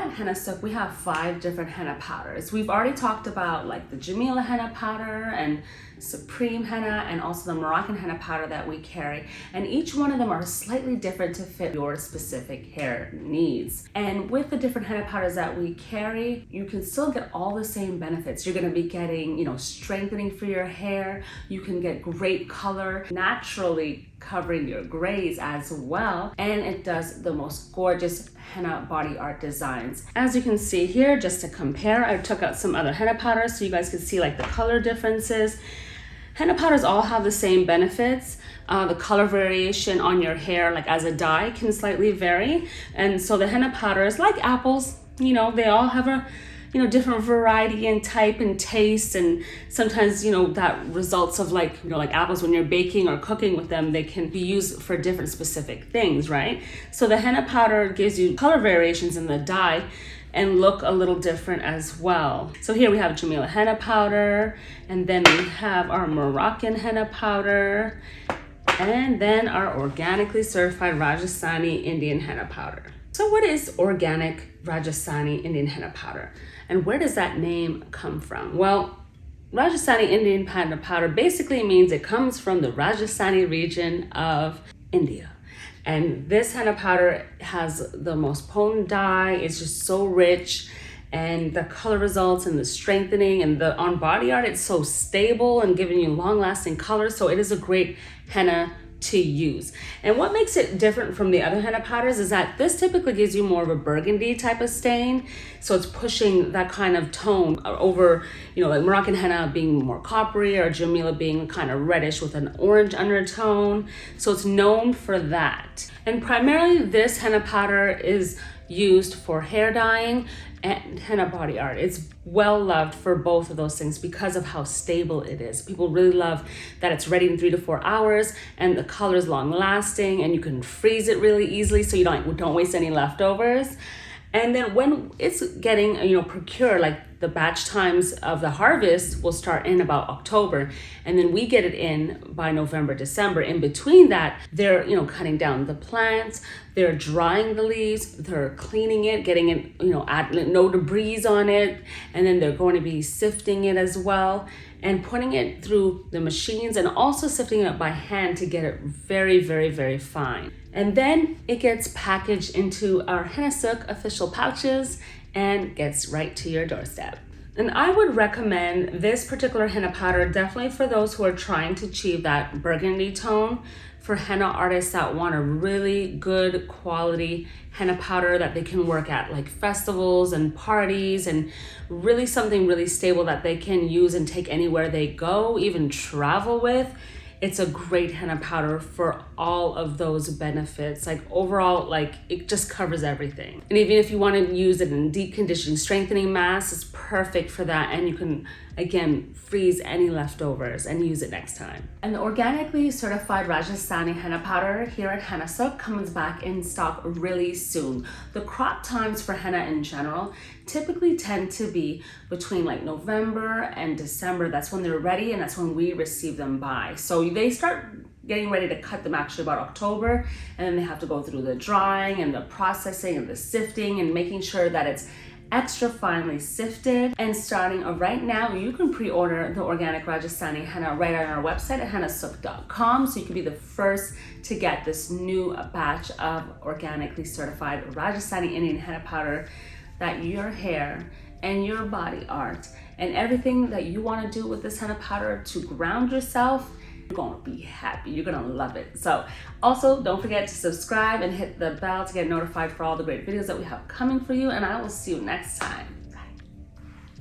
at Hennasooq, we have 5 different henna powders. We've already talked about like the Jamila henna powder and Supreme henna and also the Moroccan henna powder that we carry. And each one of them are slightly different to fit your specific hair needs. And with the different henna powders that we carry, you can still get all the same benefits. You're gonna be getting, strengthening for your hair. You can get great color, naturally covering your grays as well. And it does the most gorgeous henna body art designs. As you can see here, just to compare, I took out some other henna powders so you guys can see like the color differences. Henna powders all have the same benefits. The color variation on your hair, like as a dye, can slightly vary. And so the henna powders, like apples, they all have a different variety and type and taste, and sometimes that results of like apples, when you're baking or cooking with them, they can be used for different specific things, right? So the henna powder gives you color variations in the dye and look a little different as well. So here we have Jamila henna powder, and then we have our Moroccan henna powder, and then our organically certified Rajasthani Indian henna powder. So what is organic Rajasthani Indian henna powder? And where does that name come from? Well, Rajasthani Indian henna powder basically means it comes from the Rajasthani region of India. And this henna powder has the most potent dye. It's just so rich, and the color results and the strengthening and the on body art, it's so stable and giving you long lasting color. So it is a great henna to use. And what makes it different from the other henna powders is that this typically gives you more of a burgundy type of stain. So it's pushing that kind of tone over, like Moroccan henna being more coppery or Jamila being kind of reddish with an orange undertone. So it's known for that. And primarily this henna powder is used for hair dyeing and henna body art. It's well loved for both of those things because of how stable it is. People really love that it's ready in 3 to 4 hours, and the color is long lasting, and you can freeze it really easily so you don't waste any leftovers. And then when it's getting procured, like the batch times of the harvest will start in about October, and then we get it in by November, December. In between that, they're cutting down the plants, they're drying the leaves, they're cleaning it, getting it no debris on it, and then they're going to be sifting it as well and putting it through the machines, and also sifting it by hand to get it very, very, very fine. And then it gets packaged into our Hennasooq official pouches and gets right to your doorstep. And I would recommend this particular henna powder definitely for those who are trying to achieve that burgundy tone, for henna artists that want a really good quality henna powder that they can work at like festivals and parties, and really something really stable that they can use and take anywhere they go, even travel with. It's a great henna powder for all of those benefits. Like overall, it just covers everything. And even if you want to use it in deep conditioning strengthening mask, it's perfect for that. And you can, again, freeze any leftovers and use it next time. And the organically certified Rajasthani henna powder here at Hennasooq comes back in stock really soon. The crop times for henna in general typically tend to be between like November and December. That's when they're ready, and that's when we receive them by. So they start getting ready to cut them actually about October, and then they have to go through the drying and the processing and the sifting and making sure that it's extra finely sifted. And starting right now, you can pre-order the organic Rajasthani henna right on our website at hennasooq.com, so you can be the first to get this new batch of organically certified Rajasthani Indian henna powder that your hair and your body art and everything that you want to do with this henna powder to ground yourself, you're going to be happy. You're going to love it. So also don't forget to subscribe and hit the bell to get notified for all the great videos that we have coming for you, and I will see you next time.